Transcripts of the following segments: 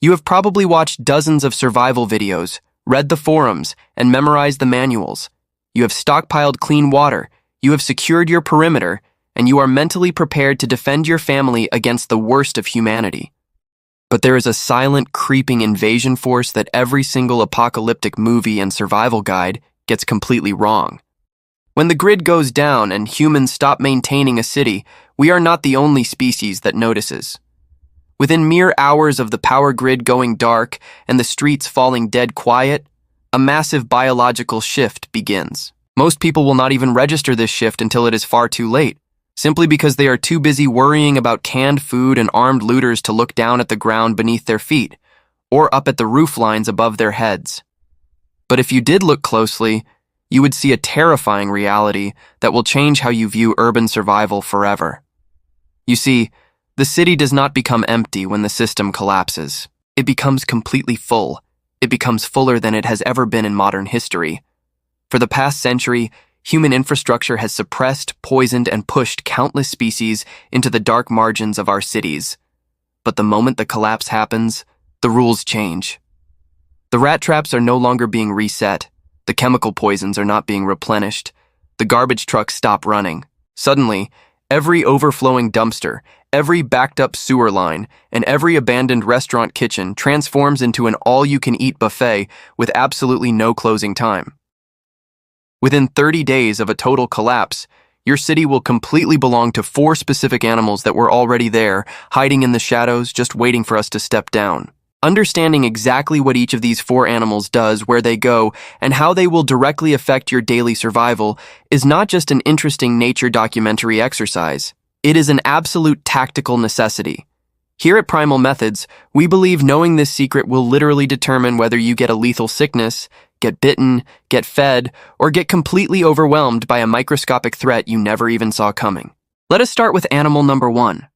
You have probably watched dozens of survival videos, read the forums, and memorized the manuals. You have stockpiled clean water, you have secured your perimeter, and you are mentally prepared to defend your family against the worst of humanity. But there is a silent, creeping invasion force that every single apocalyptic movie and survival guide gets completely wrong. When the grid goes down and humans stop maintaining a city, we are not the only species that notices. Within mere hours of the power grid going dark and the streets falling dead quiet, a massive biological shift begins. Most people will not even register this shift until it is far too late, simply because they are too busy worrying about canned food and armed looters to look down at the ground beneath their feet, or up at the roof lines above their heads. But if you did look closely, you would see a terrifying reality that will change how you view urban survival forever. You see, the city does not become empty when the system collapses. It becomes completely full. It becomes fuller than it has ever been in modern history. For the past century, human infrastructure has suppressed, poisoned, and pushed countless species into the dark margins of our cities. But the moment the collapse happens, the rules change. The rat traps are no longer being reset. The chemical poisons are not being replenished. The garbage trucks stop running. Suddenly, every overflowing dumpster, every backed-up sewer line, and every abandoned restaurant kitchen transforms into an all-you-can-eat buffet with absolutely no closing time. Within 30 days of a total collapse, your city will completely belong to 4 specific animals that were already there, hiding in the shadows, just waiting for us to step down. Understanding exactly what each of these 4 animals does, where they go, and how they will directly affect your daily survival is not just an interesting nature documentary exercise. It is an absolute tactical necessity. Here at Primal Methods, we believe knowing this secret will literally determine whether you get a lethal sickness, get bitten, get fed, or get completely overwhelmed by a microscopic threat you never even saw coming. Let us start with animal number 1.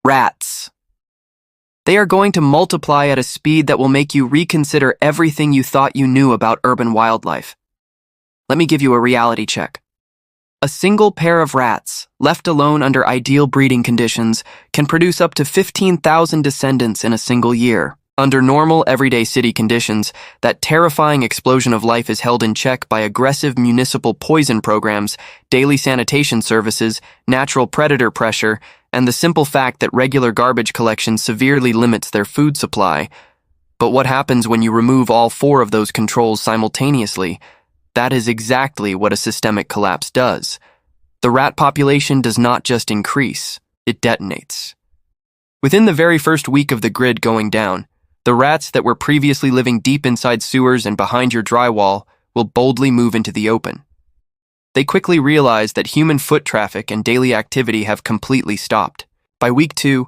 Rats. They are going to multiply at a speed that will make you reconsider everything you thought you knew about urban wildlife. Let me give you a reality check. A single pair of rats, left alone under ideal breeding conditions, can produce up to 15,000 descendants in a single year. Under normal, everyday city conditions, that terrifying explosion of life is held in check by aggressive municipal poison programs, daily sanitation services, natural predator pressure, and the simple fact that regular garbage collection severely limits their food supply. But what happens when you remove all 4 of those controls simultaneously? That is exactly what a systemic collapse does. The rat population does not just increase, it detonates. Within the very first week of the grid going down, the rats that were previously living deep inside sewers and behind your drywall will boldly move into the open. They quickly realize that human foot traffic and daily activity have completely stopped. By week 2,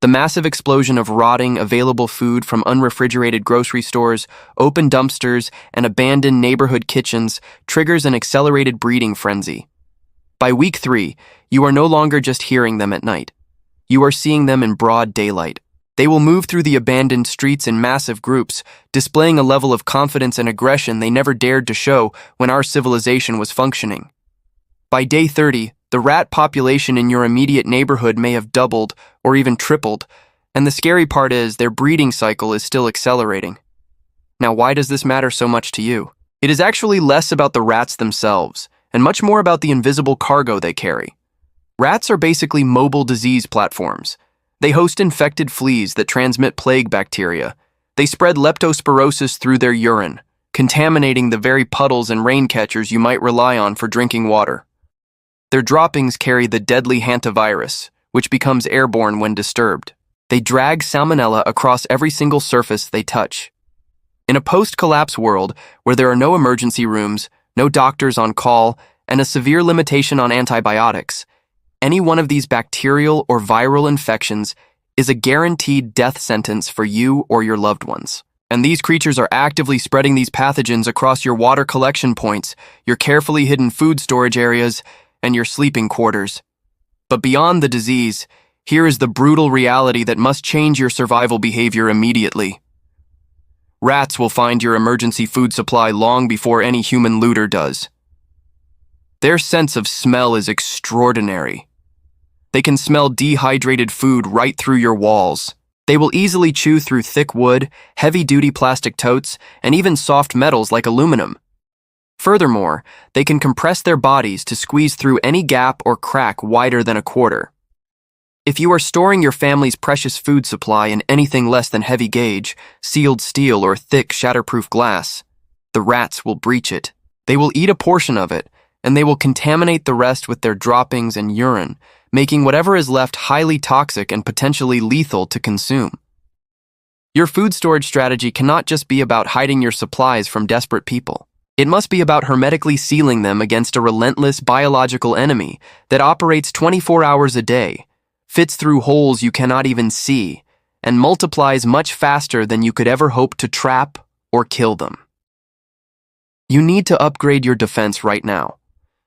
the massive explosion of rotting, available food from unrefrigerated grocery stores, open dumpsters, and abandoned neighborhood kitchens triggers an accelerated breeding frenzy. By week 3, you are no longer just hearing them at night. You are seeing them in broad daylight. They will move through the abandoned streets in massive groups, displaying a level of confidence and aggression they never dared to show when our civilization was functioning. By day 30, the rat population in your immediate neighborhood may have doubled or even tripled, and the scary part is their breeding cycle is still accelerating. Now, why does this matter so much to you? It is actually less about the rats themselves, and much more about the invisible cargo they carry. Rats are basically mobile disease platforms. They host infected fleas that transmit plague bacteria. They spread leptospirosis through their urine, contaminating the very puddles and rain catchers you might rely on for drinking water. Their droppings carry the deadly hantavirus, which becomes airborne when disturbed. They drag salmonella across every single surface they touch. In a post-collapse world where there are no emergency rooms, no doctors on call, and a severe limitation on antibiotics, any one of these bacterial or viral infections is a guaranteed death sentence for you or your loved ones. And these creatures are actively spreading these pathogens across your water collection points, your carefully hidden food storage areas, and your sleeping quarters. But beyond the disease, here is the brutal reality that must change your survival behavior immediately. Rats will find your emergency food supply long before any human looter does. Their sense of smell is extraordinary. They can smell dehydrated food right through your walls. They will easily chew through thick wood, heavy-duty plastic totes, and even soft metals like aluminum. Furthermore, they can compress their bodies to squeeze through any gap or crack wider than a quarter. If you are storing your family's precious food supply in anything less than heavy gauge, sealed steel, or thick shatterproof glass, the rats will breach it. They will eat a portion of it, and they will contaminate the rest with their droppings and urine, making whatever is left highly toxic and potentially lethal to consume. Your food storage strategy cannot just be about hiding your supplies from desperate people. It must be about hermetically sealing them against a relentless biological enemy that operates 24 hours a day, fits through holes you cannot even see, and multiplies much faster than you could ever hope to trap or kill them. You need to upgrade your defense right now.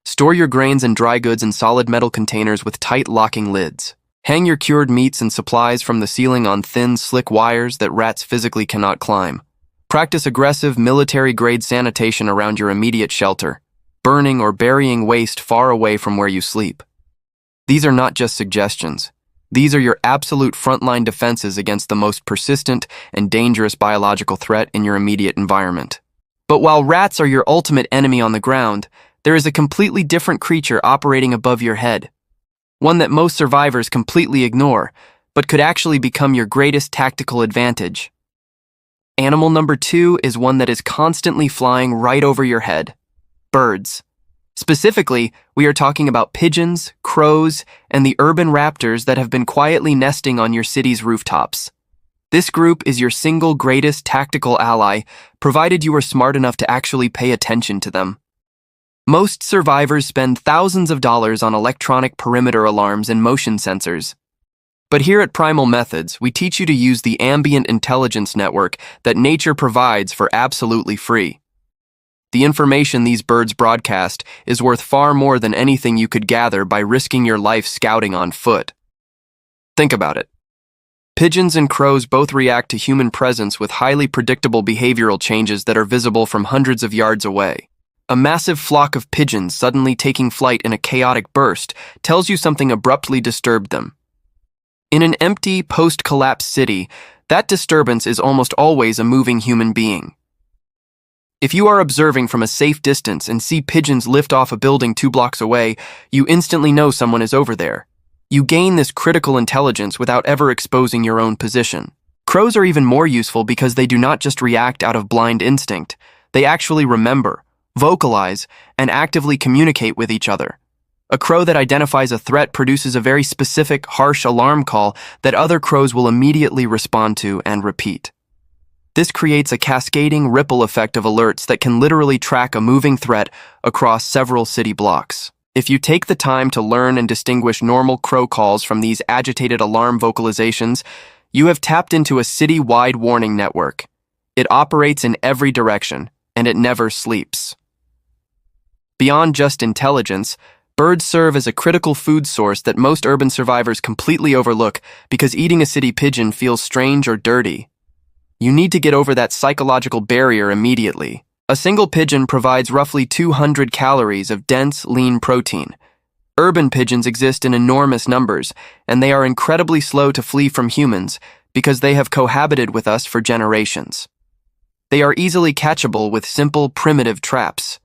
Store your grains and dry goods in solid metal containers with tight locking lids. Hang your cured meats and supplies from the ceiling on thin, slick wires that rats physically cannot climb. Practice aggressive military-grade sanitation around your immediate shelter, burning or burying waste far away from where you sleep. These are not just suggestions. These are your absolute frontline defenses against the most persistent and dangerous biological threat in your immediate environment. But while rats are your ultimate enemy on the ground, there is a completely different creature operating above your head. One that most survivors completely ignore, but could actually become your greatest tactical advantage. Animal number 2 is one that is constantly flying right over your head. Birds. Specifically, we are talking about pigeons, crows, and the urban raptors that have been quietly nesting on your city's rooftops. This group is your single greatest tactical ally, provided you are smart enough to actually pay attention to them. Most survivors spend thousands of dollars on electronic perimeter alarms and motion sensors. But here at Primal Methods, we teach you to use the ambient intelligence network that nature provides for absolutely free. The information these birds broadcast is worth far more than anything you could gather by risking your life scouting on foot. Think about it. Pigeons and crows both react to human presence with highly predictable behavioral changes that are visible from hundreds of yards away. A massive flock of pigeons suddenly taking flight in a chaotic burst tells you something abruptly disturbed them. In an empty, post-collapse city, that disturbance is almost always a moving human being. If you are observing from a safe distance and see pigeons lift off a building 2 blocks away, you instantly know someone is over there. You gain this critical intelligence without ever exposing your own position. Crows are even more useful because they do not just react out of blind instinct. They actually remember, vocalize, and actively communicate with each other. A crow that identifies a threat produces a very specific, harsh alarm call that other crows will immediately respond to and repeat. This creates a cascading ripple effect of alerts that can literally track a moving threat across several city blocks. If you take the time to learn and distinguish normal crow calls from these agitated alarm vocalizations, you have tapped into a city-wide warning network. It operates in every direction, and it never sleeps. Beyond just intelligence, birds serve as a critical food source that most urban survivors completely overlook because eating a city pigeon feels strange or dirty. You need to get over that psychological barrier immediately. A single pigeon provides roughly 200 calories of dense, lean protein. Urban pigeons exist in enormous numbers, and they are incredibly slow to flee from humans because they have cohabited with us for generations. They are easily catchable with simple, primitive traps.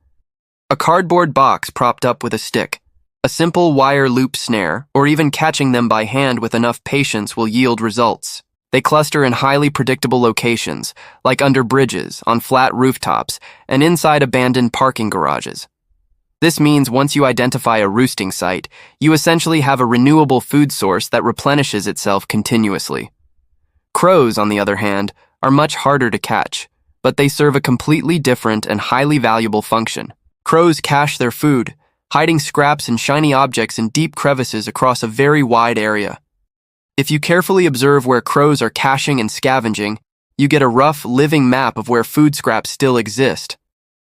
A cardboard box propped up with a stick, a simple wire loop snare, or even catching them by hand with enough patience will yield results. They cluster in highly predictable locations, like under bridges, on flat rooftops, and inside abandoned parking garages. This means once you identify a roosting site, you essentially have a renewable food source that replenishes itself continuously. Crows, on the other hand, are much harder to catch, but they serve a completely different and highly valuable function. Crows cache their food, hiding scraps and shiny objects in deep crevices across a very wide area. If you carefully observe where crows are caching and scavenging, you get a rough, living map of where food scraps still exist.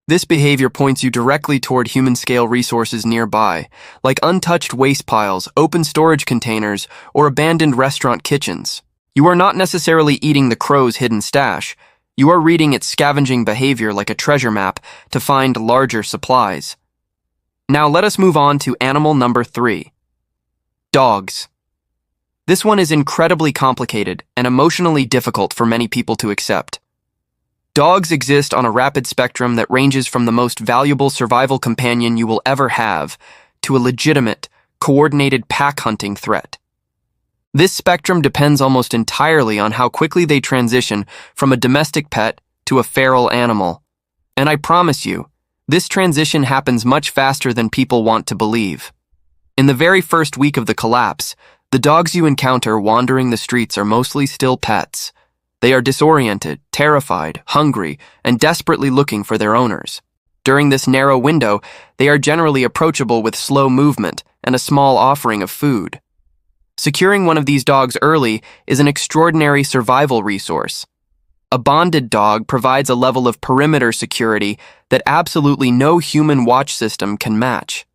This behavior points you directly toward human-scale resources nearby, like untouched waste piles, open storage containers, or abandoned restaurant kitchens. You are not necessarily eating the crow's hidden stash. You are reading its scavenging behavior like a treasure map to find larger supplies. Now let us move on to animal number 3. Dogs. This one is incredibly complicated and emotionally difficult for many people to accept. Dogs exist on a rapid spectrum that ranges from the most valuable survival companion you will ever have to a legitimate, coordinated pack hunting threat. This spectrum depends almost entirely on how quickly they transition from a domestic pet to a feral animal. And I promise you, this transition happens much faster than people want to believe. In the very first week of the collapse, the dogs you encounter wandering the streets are mostly still pets. They are disoriented, terrified, hungry, and desperately looking for their owners. During this narrow window, they are generally approachable with slow movement and a small offering of food. Securing one of these dogs early is an extraordinary survival resource. A bonded dog provides a level of perimeter security that absolutely no human watch system can match.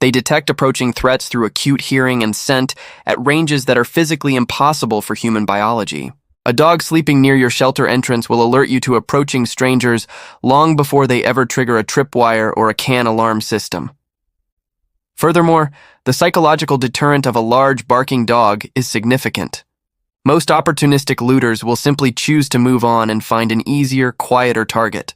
They detect approaching threats through acute hearing and scent at ranges that are physically impossible for human biology. A dog sleeping near your shelter entrance will alert you to approaching strangers long before they ever trigger a tripwire or a can alarm system. Furthermore, the psychological deterrent of a large barking dog is significant. Most opportunistic looters will simply choose to move on and find an easier, quieter target.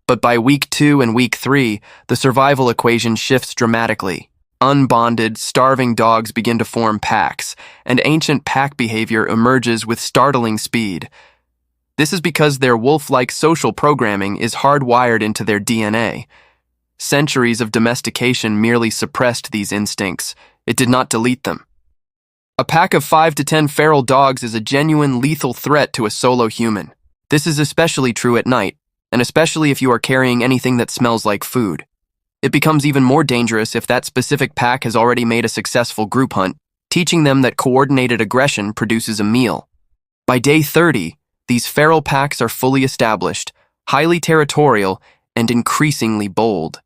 But by week 2 and week 3, the survival equation shifts dramatically. Unbonded, starving dogs begin to form packs, and ancient pack behavior emerges with startling speed. This is because their wolf-like social programming is hardwired into their DNA. Centuries of domestication merely suppressed these instincts. It did not delete them. A pack of 5 to 10 feral dogs is a genuine lethal threat to a solo human. This is especially true at night, and especially if you are carrying anything that smells like food. It becomes even more dangerous if that specific pack has already made a successful group hunt, teaching them that coordinated aggression produces a meal. By day 30, these feral packs are fully established, highly territorial, and increasingly bold.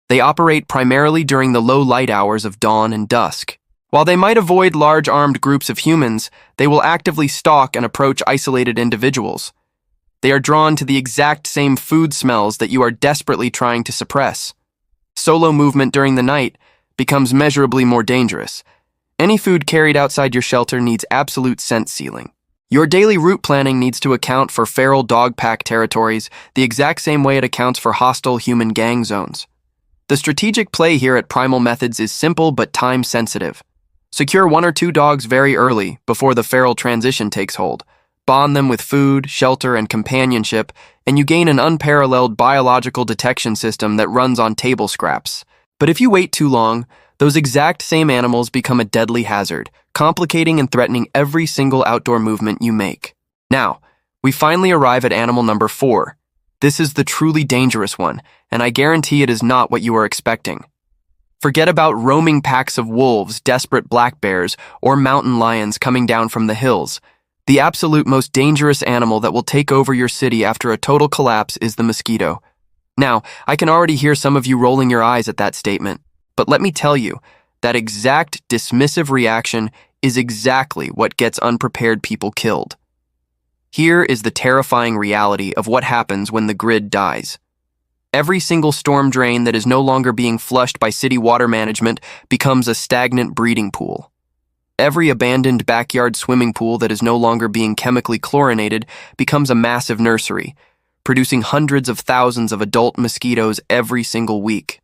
They operate primarily during the low light hours of dawn and dusk. While they might avoid large armed groups of humans, they will actively stalk and approach isolated individuals. They are drawn to the exact same food smells that you are desperately trying to suppress. Solo movement during the night becomes measurably more dangerous. Any food carried outside your shelter needs absolute scent sealing. Your daily route planning needs to account for feral dog pack territories the exact same way it accounts for hostile human gang zones. The strategic play here at Primal Methods is simple but time-sensitive. Secure 1 or 2 dogs very early, before the feral transition takes hold. Bond them with food, shelter, and companionship, and you gain an unparalleled biological detection system that runs on table scraps. But if you wait too long, those exact same animals become a deadly hazard, complicating and threatening every single outdoor movement you make. Now, we finally arrive at animal number 4. This is the truly dangerous one, and I guarantee it is not what you are expecting. Forget about roaming packs of wolves, desperate black bears, or mountain lions coming down from the hills. The absolute most dangerous animal that will take over your city after a total collapse is the mosquito. Now, I can already hear some of you rolling your eyes at that statement, but let me tell you, that exact dismissive reaction is exactly what gets unprepared people killed. Here is the terrifying reality of what happens when the grid dies. Every single storm drain that is no longer being flushed by city water management becomes a stagnant breeding pool. Every abandoned backyard swimming pool that is no longer being chemically chlorinated becomes a massive nursery, producing hundreds of thousands of adult mosquitoes every single week.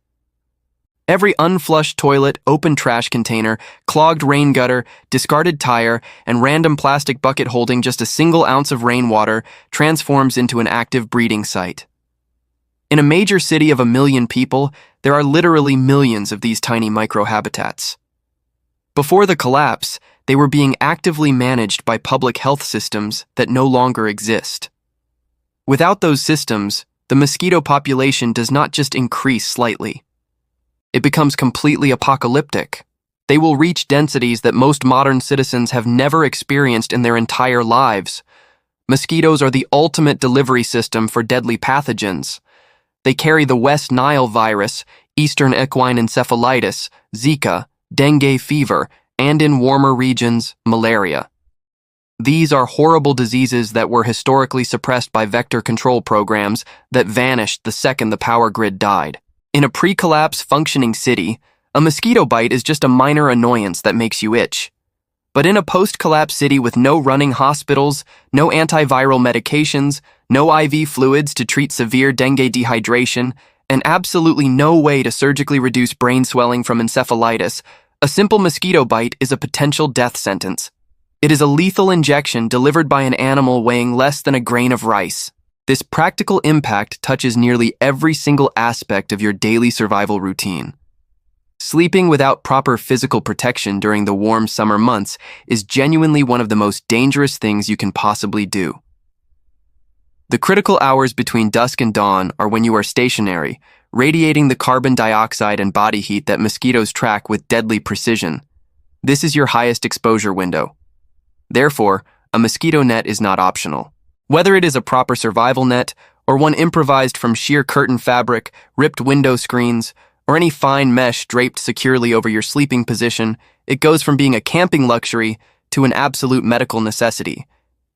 Every unflushed toilet, open trash container, clogged rain gutter, discarded tire, and random plastic bucket holding just a single ounce of rainwater transforms into an active breeding site. In a major city of 1 million people, there are literally millions of these tiny microhabitats. Before the collapse, they were being actively managed by public health systems that no longer exist. Without those systems, the mosquito population does not just increase slightly. It becomes completely apocalyptic. They will reach densities that most modern citizens have never experienced in their entire lives. Mosquitoes are the ultimate delivery system for deadly pathogens. They carry the West Nile virus, Eastern equine encephalitis, Zika, dengue fever, and in warmer regions, malaria. These are horrible diseases that were historically suppressed by vector control programs that vanished the second the power grid died. In a pre-collapse functioning city, a mosquito bite is just a minor annoyance that makes you itch. But in a post-collapse city with no running hospitals, no antiviral medications, no IV fluids to treat severe dengue dehydration, and absolutely no way to surgically reduce brain swelling from encephalitis, a simple mosquito bite is a potential death sentence. It is a lethal injection delivered by an animal weighing less than a grain of rice. This practical impact touches nearly every single aspect of your daily survival routine. Sleeping without proper physical protection during the warm summer months is genuinely one of the most dangerous things you can possibly do. The critical hours between dusk and dawn are when you are stationary, radiating the carbon dioxide and body heat that mosquitoes track with deadly precision. This is your highest exposure window. Therefore, a mosquito net is not optional. Whether it is a proper survival net, or one improvised from sheer curtain fabric, ripped window screens, or any fine mesh draped securely over your sleeping position, it goes from being a camping luxury to an absolute medical necessity.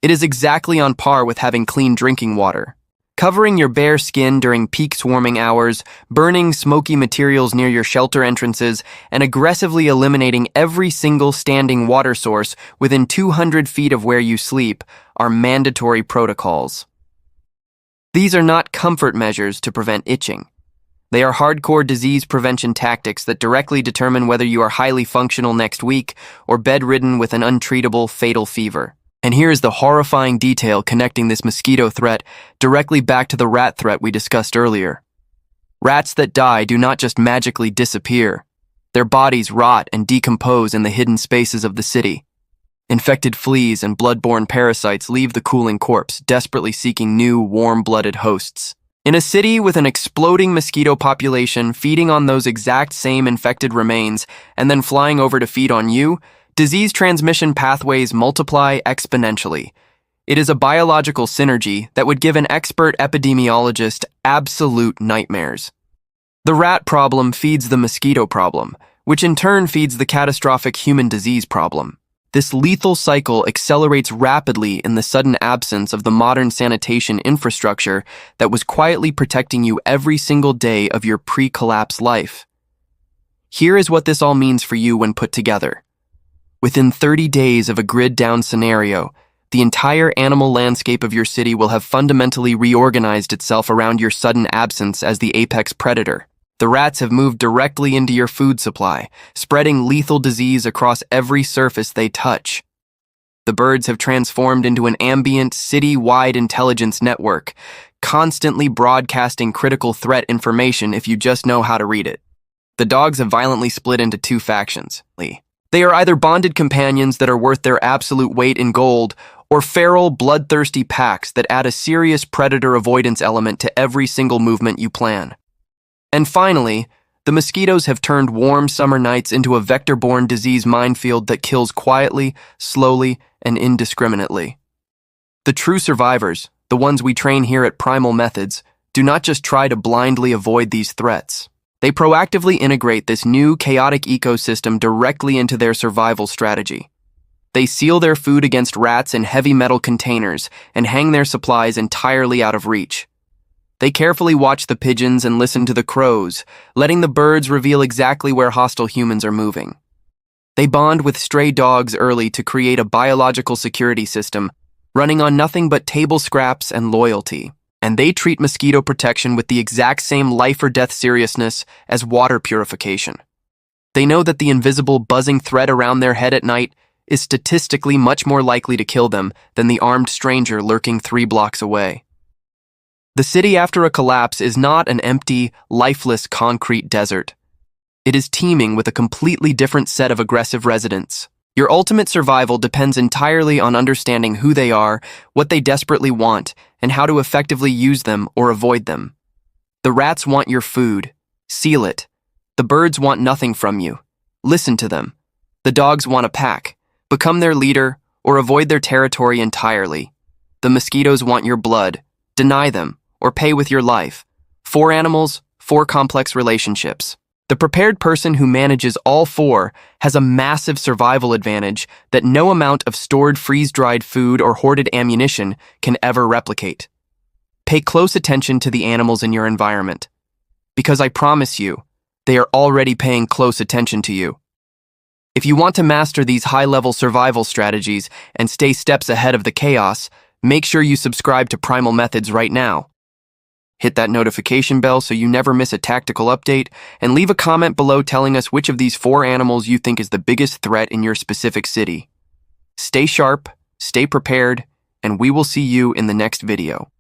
It is exactly on par with having clean drinking water. Covering your bare skin during peak swarming hours, burning smoky materials near your shelter entrances, and aggressively eliminating every single standing water source within 200 feet of where you sleep are mandatory protocols. These are not comfort measures to prevent itching. They are hardcore disease prevention tactics that directly determine whether you are highly functional next week or bedridden with an untreatable, fatal fever. And here is the horrifying detail connecting this mosquito threat directly back to the rat threat we discussed earlier. Rats that die do not just magically disappear. Their bodies rot and decompose in the hidden spaces of the city. Infected fleas and blood-borne parasites leave the cooling corpse, desperately seeking new, warm-blooded hosts. In a city with an exploding mosquito population feeding on those exact same infected remains and then flying over to feed on you, disease transmission pathways multiply exponentially. It is a biological synergy that would give an expert epidemiologist absolute nightmares. The rat problem feeds the mosquito problem, which in turn feeds the catastrophic human disease problem. This lethal cycle accelerates rapidly in the sudden absence of the modern sanitation infrastructure that was quietly protecting you every single day of your pre-collapse life. Here is what this all means for you when put together. Within 30 days of a grid-down scenario, the entire animal landscape of your city will have fundamentally reorganized itself around your sudden absence as the apex predator. The rats have moved directly into your food supply, spreading lethal disease across every surface they touch. The birds have transformed into an ambient, city-wide intelligence network, constantly broadcasting critical threat information if you just know how to read it. The dogs have violently split into two factions. They are either bonded companions that are worth their absolute weight in gold, or feral, bloodthirsty packs that add a serious predator avoidance element to every single movement you plan. And finally, the mosquitoes have turned warm summer nights into a vector-borne disease minefield that kills quietly, slowly, and indiscriminately. The true survivors, the ones we train here at Primal Methods, do not just try to blindly avoid these threats. They proactively integrate this new, chaotic ecosystem directly into their survival strategy. They seal their food against rats in heavy metal containers and hang their supplies entirely out of reach. They carefully watch the pigeons and listen to the crows, letting the birds reveal exactly where hostile humans are moving. They bond with stray dogs early to create a biological security system, running on nothing but table scraps and loyalty. And they treat mosquito protection with the exact same life-or-death seriousness as water purification. They know that the invisible, buzzing threat around their head at night is statistically much more likely to kill them than the armed stranger lurking 3 blocks away. The city after a collapse is not an empty, lifeless concrete desert. It is teeming with a completely different set of aggressive residents. Your ultimate survival depends entirely on understanding who they are, what they desperately want, and how to effectively use them or avoid them. The rats want your food. Seal it. The birds want nothing from you. Listen to them. The dogs want a pack. Become their leader or avoid their territory entirely. The mosquitoes want your blood. Deny them or pay with your life. 4 animals, 4 complex relationships. The prepared person who manages all 4 has a massive survival advantage that no amount of stored freeze-dried food or hoarded ammunition can ever replicate. Pay close attention to the animals in your environment, because I promise you, they are already paying close attention to you. If you want to master these high-level survival strategies and stay steps ahead of the chaos, make sure you subscribe to Primal Methods right now. Hit that notification bell so you never miss a tactical update, and leave a comment below telling us which of these 4 animals you think is the biggest threat in your specific city. Stay sharp, stay prepared, and we will see you in the next video.